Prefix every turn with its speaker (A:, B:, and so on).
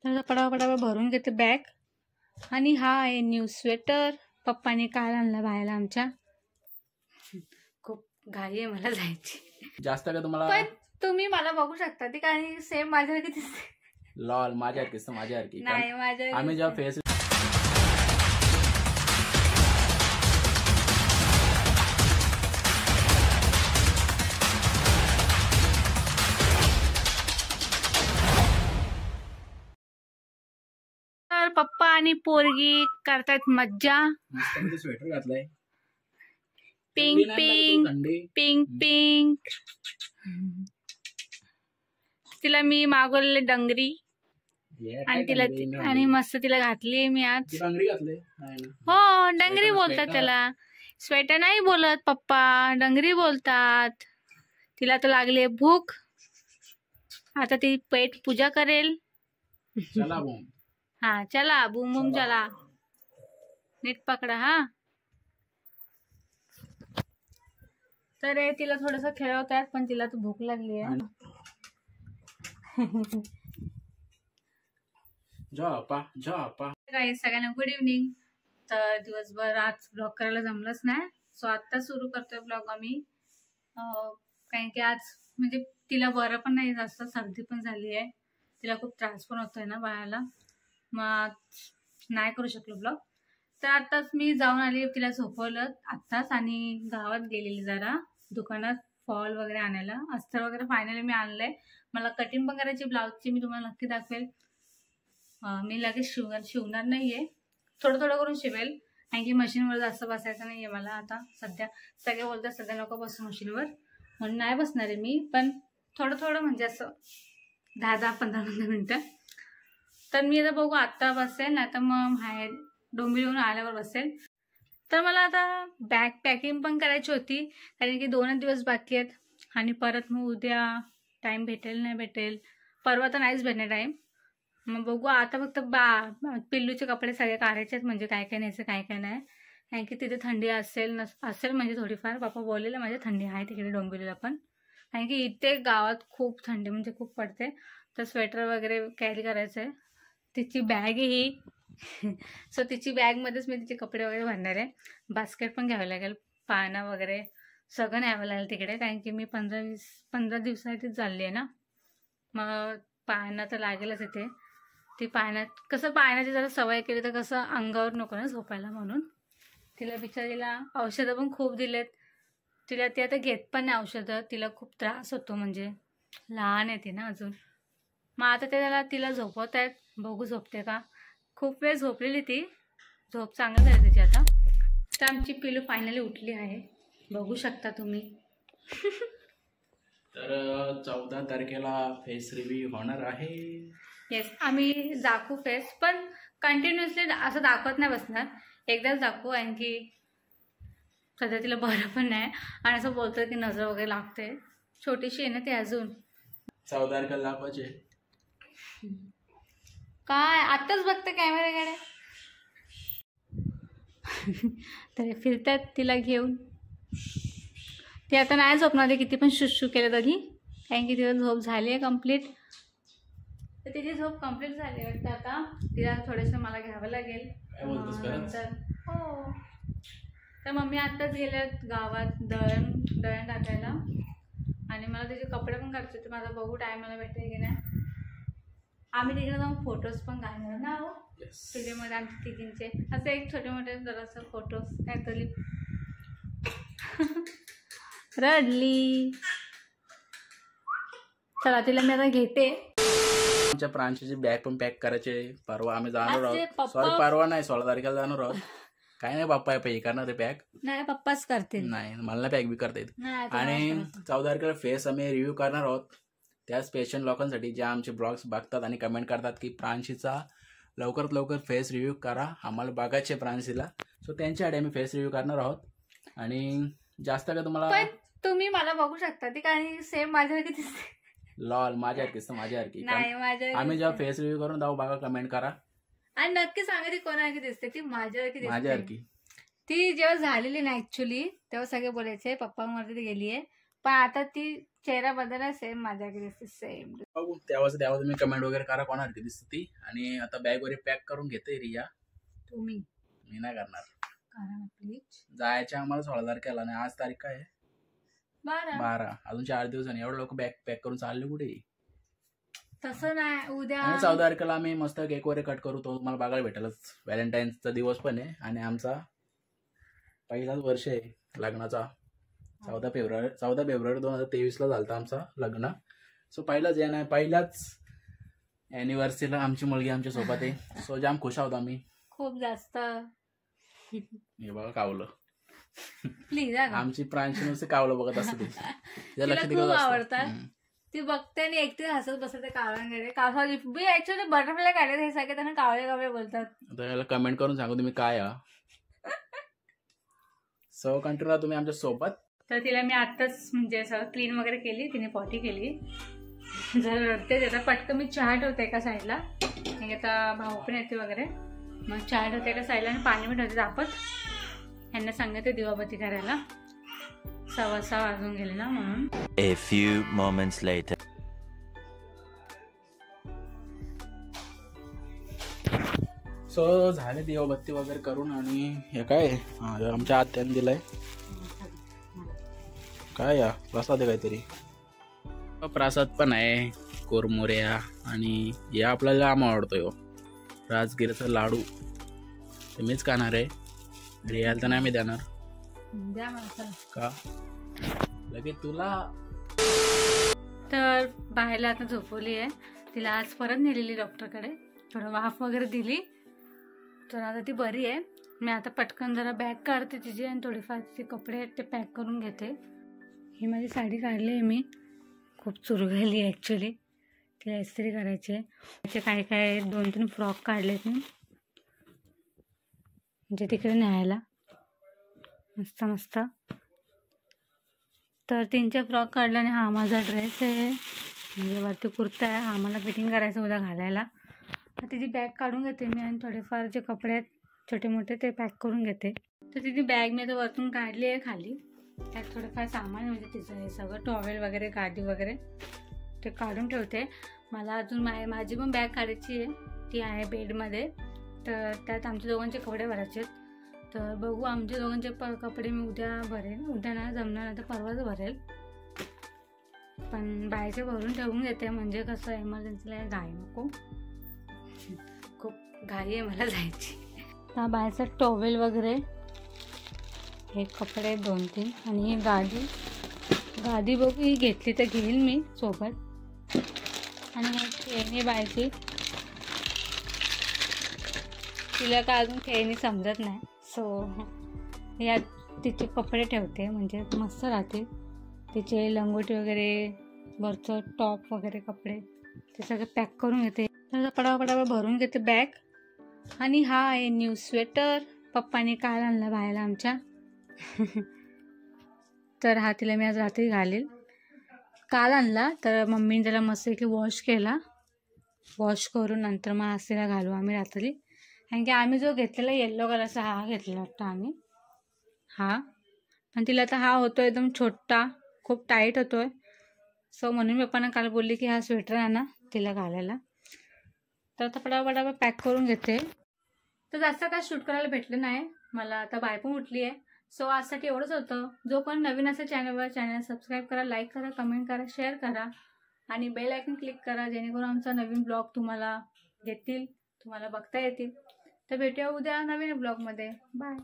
A: तर पटापटा भरून घेते बॅग. आणि हा आहे न्यू स्वेटर पप्पाने काल आणला बाहेर आमच्या. खूप घाई आहे मला जायची.
B: जास्त का तुम्हाला
A: पण तुम्ही मला बघू शकता ती काही सेम माझ्यासारखी दिसते.
B: लॉल माझ्यासारखी माझ्यासारखी
A: नाही माझ्या
B: आम्ही जेव्हा फेस
A: तर पप्पा आणि पोरगी करतात मज्जा.
B: मस्त स्वेटर घातलाय.
A: Pink pink pink pink. तिला मी मागवलेले डंगरी आणि तिला आणि मस्त तिला घातली मी आज. हो डंगरी बोलतात त्याला, स्वेटर नाही बोलत पप्पा, डंगरी बोलतात. तिला तर लागली भूक, आता ती पेट पूजा करेल. हा चला बूम बूम चला, नीट पकडा हा. तर तिला थोडस खेळवतात पण तिला तर भूक लागली आहे. सगळ्यांना गुड इव्हनिंग. तर दिवसभर आज ब्लॉग करायला जमलंच नाही, सो आत्ता सुरू करतोय ब्लॉग आम्ही. कारण की आज म्हणजे तिला बरं पण नाही, जास्त सर्दी पण झाली आहे, तिला खूप त्रास पण होतोय ना बाळाला, मग नाही करू शकलो ब्लॉग. तर आत्ताच मी जाऊन आली, तिला झोपवलं आत्ताच आणि गावात गेलेली जरा दुकानात फॉल वगैरे आणायला. अस्तर वगैरे फायनली मी आणलंय. मला कटिंग पण करायची ब्लाऊजची, मी तुम्हाला नक्की दाखवेल. मी लगेच शिवणार नाहीये, थोडं थोडं करून शिवेल, कारण की मशीनवर जास्त बसायचं नाहीये मला आता सध्या. सगळे बोलतात सध्या नको बसू मशीनवर, म्हणून नाही बसणार आहे मी, पण थोडं थोडं म्हणजे असं 10-15 मिनिटं. तर मी आता बघू आत्ता बसेल, नाही तर मग बाहेर डोंबिवलीहून आल्यावर बसेल. तर मला आता बॅग पॅकिंग पण करायची होती, कारण की 2 दिवस बाकी आहेत आणि परत मग उद्या टाईम भेटेल नाही भेटेल, परवा तर नाहीच भेटणार टाईम. मग बघू आता फक्त पिल्लूचे कपडे सगळे काढायचे आहेत, म्हणजे काय काय न्यायचं काय काय नाही, कारण की तिथे थंडी असेल म्हणजे थोडीफार. पप्पा बोललेलं माझ्या थंडी आहे तिकडे डोंबिवलीला पण, कारण की इथे गावात खूप थंडी म्हणजे खूप पडते. तर स्वेटर वगैरे कॅरी करायचं आहे. तिची बॅग ही सो तिची बॅगमध्येच मी तिचे कपडे वगैरे भरणार आहे. बास्केट पण घ्यावं लागेल, पानं वगैरे सगळं न्यावं लागेल तिकडे, कारण की मी 15 दिवसासाठी चालली आहे ना, मग पानं तर लागेलच इथे. ती पाण्यात कसं पाण्याची जरा सवय केली तर कसं अंगावर नको ना झोपायला, म्हणून तिला बिचारीला औषधं पण खूप दिलेत. तिला ती आता घेत पण नाही औषधं, तिला खूप त्रास होतो, म्हणजे लहान आहे ती ना अजून. मग आता त्याला तिला झोपवत आहेत, बघू झोपते का. खूप वेळ झोपलेली ती, झोप चांगली झाली तिची आता. तर आमची पिलू फायनली उठली आहे, बघू शकता तुम्ही.
B: तर 14 तारखेला फेस रिव्ह्यू होणार आहे.
A: येस, आम्ही दाखवू फेस, पण कंटिन्युअसली असं दाखवत नाही बसणार, एकदाच दाखवू, कारण की सध्या तिला बरं पण नाही आणि असं बोलतोय की नजर वगैरे लागते, छोटीशी आहे ना ती अजून.
B: 14 तारखेला दाखवायचे
A: काय आत्ताच बघते कॅमेऱ्याकडे. तर फिरतात तिला घेऊन. ती आता नाही झोपणार, किती पण शुशू केलं तरी, कारण की तिला झोप झाली आहे कम्प्लीट. तर तिची झोप कम्प्लीट झाली वाटतं आता. तिला थोडंसं मला घ्यावं लागेल नंतर. हो, तर मम्मी आत्ताच गेल्यात गावात दळण टाकायला, आणि मला त्याचे कपडे पण काढते. तर माझा बघू टायमाला भेटेल की नाही. आम्ही तिकडे जाऊन फोटोज पण काढणार ना हो व्हिडिओमध्ये आमच्या तिघींचे, असं एक छोटे मोठे जरासं फोटोज काहीतरी. रडली. चला तिला मी आता घेते.
B: आमच्या प्रांशीची बॅग पण पॅक करायचे. परवा आम्ही जाणार आहोत, सॉरी परवा नाही 16 तारखेला जाणार आहोत. काय नाही पप्पा पे करणार आहे पॅक,
A: नाही पप्पाच करते,
B: नाही मला पॅक बी करता येत. आणि 14 तारखेला फेस आम्ही रिव्ह्यू करणार आहोत, त्या स्पेशल लोकांसाठी जे आमचे ब्लॉग्स बघतात आणि कमेंट करतात की प्रांशीचा लवकरात लवकर फेस रिव्ह्यू करा, आम्हाला बघायचे प्रांशीला. सो त्यांच्यासाठी आम्ही फेस रिव्ह्यू करणार आहोत. आणि जास्त का तुम्हाला
A: तुम्ही मला बघू शकता ती काही सेम माझ्यासारखी दिसते.
B: लॉल माझ्यासारखी माझ्यासारखी
A: नाही
B: आम्ही जेव्हा फेस रिव्ह्यू करून जाऊ बघा, कमेंट करा
A: आणि नक्की सांगा ती कोणासारखी दिसते. ती
B: माझ्यासारखी.
A: ती जेव्हा झालेली ना ऍक्च्युली, तेव्हा सगळे बोलायचे पप्पांवरती गेली आहे, पण आता ती चेहरा बदलला सेम माझ्याकडे सेम.
B: बघू तेव्हा तुम्ही कमेंट वगैरे करा कोणाला दिसते ती. आणि आता बॅग वगैरे पॅक करून घेते रिया.
A: तुम्ही
B: मी नाही करणार.
A: प्लीज.
B: जायच्या आम्हाला 16 तारखेला आणि आज तारीख काय आहे? 12. अजून 4 दिवस आणि एवढं लोक बॅग पॅक करून चालले कुठे?
A: तसं नाही, उद्या
B: 14 तारखेला आम्ही मस्त केक वगैरे कट करू. तो तुम्हाला बघायला भेटेलच. व्हॅलेंटाईन्सचा दिवस पण आहे आणि आमचा पहिलाच वर्ष आहे लग्नाचा. 14 फेब्रुवारी 2023ला झालं आमचा लग्न. सो पहिलाच आहे ना, पहिल्याच ॲनिव्हर्सरीला आमची मुलगी आमच्या सोबत आहे. सो जाम खुश आहोत आम्ही
A: खूप जास्त.
B: हे बघा कावलं.
A: प्लीज
B: आमची प्रांशी नुसते कावलं बघत असते.
A: खूप आवडतात. ती बघते आणि एकटी हसत बसते कावळ्यांकडे. कावळा मी ऍक्च्युअली बटरफ्लाय काढले हे सगळे त्यांना कावळे कावळे बोलतात.
B: आता याला कमेंट करून सांगू तुम्ही काय. सो कंटिन्यू तुम्ही आमच्या सोबत.
A: तर तिला मी आत्ताच म्हणजे सगळं क्लीन वगैरे केली. तिने पॉटी केली. जर रडते त्याचा पटकन मी चहा ठेवते एका साईडला. आता भाऊ पण येते वगैरे. मग चहा ठेवते एका साईडला आणि पाणी पण ठेवते तापत. यांना सांगते दिवाबत्ती करायला. 6:15 वाजून गेले ना म्हणून.
C: A few moments later.
B: So झाले दिवाबत्ती वगैरे करून. आणि हे काय आमच्या आत्याने दिलंय काय या प्रसाद आहे काहीतरी. प्रसाद पण आहे कोरमोऱ्या. आणि या आपल्याला आम आवडतोय राजगिरीचा लाडू. ते मीच खाणार आहे. रियाला तर नाही मी देणार का लगेच तुला.
A: तर बाहेरला आता झोपवली आहे. तिला आज परत नेलेली डॉक्टरकडे. थोडं वाफ वगैरे दिली. तर आता ती बरी आहे. मी आता पटकन जरा बॅग काढते तिची आणि थोडीफार तिचे कपडे आहेत ते पॅक करून घेते. ही माझी साडी काढली आहे मी. खूप चुरगळली आहे ॲक्च्युली. तिला इस्त्री करायची आहे. त्याचे काय काय 2-3 फ्रॉक काढलेत मी म्हणजे तिकडे न्यायला. मस्त मस्त. तर 3-4 फ्रॉक काढला. आणि हा माझा ड्रेस आहे म्हणजे वरती कुर्ता आहे. हा मला फिटिंग करायचं उद्या घालायला. तर तिची बॅग काढून घेते मी आणि थोडेफार जे कपडे आहेत छोटे मोठे ते पॅक करून घेते. तर तिची बॅग मी आता वरतून काढली आहे खाली. त्यात थोडंफार सामान म्हणजे तिचं हे सगळं टॉवेल वगैरे गादी वगैरे ते काढून ठेवते. मला अजून माझी पण बॅग काढायची आहे. ती आहे बेडमध्ये. तर त्यात आमच्या दोघांचे कपडे भरायचे आहेत. तर बघू आमच्या दोघांचे कपडे मी उद्या भरेल. उद्या नाही जमणार नाही तर परवाच भरेल. पण बाहेरचे भरून ठेवून घेते म्हणजे कसं एमर्जन्सीला घाई नको. खूप घाई आहे मला जायची. हा बाहेरचा टॉवेल वगैरे हे कपडे 2-3 आणि ही गादी बघू ही घेतली तर घेईल मी सोबत. आणि खेळणी बाहेरची तिला का अजून खेळणी समजत नाही. सो यात तिचे कपडे ठेवते म्हणजे मस्त राहतील. तिचे लंगोटी वगैरे वरचं टॉप वगैरे कपडे ते सगळे पॅक करून घेते. तर पटापटा भरून घेते बॅग. आणि हा आहे न्यू स्वेटर पप्पाने काल आणला बाहेर आमच्या. तर हा तिला मी आज रात्री घालेल. काल आणला तर मम्मीने त्याला मस्त की वॉश केला. वॉश करून नंतर मग आज तिला घालू आम्ही रात्री. कारण की आम्ही जो घेतलेला येल्लो कलरचा हा घेतलेला वाटतं आम्ही. हा पण तिला आता हा होतो एकदम छोटा खूप टाईट होतो आहे. सो म्हणून पप्पांना काल बोलली की हा स्वेटर आणा तिला घालायला. तर आता पटापटा पॅक करून घेते. तर जास्त काय शूट करायला भेटलं नाही मला. आता बाय पण उठली आहे. सो आजसाठी एवढंच होतं. जो पण नवीन असेल चॅनल सबस्क्राईब करा, लाईक करा, कमेंट करा, शेअर करा आणि बेल आयकॉन क्लिक करा जेणेकरून आमचा नवीन ब्लॉग तुम्हाला देतील, तुम्हाला बघता येतील. तर भेटूया उद्या नवीन ब्लॉगमध्ये. बाय.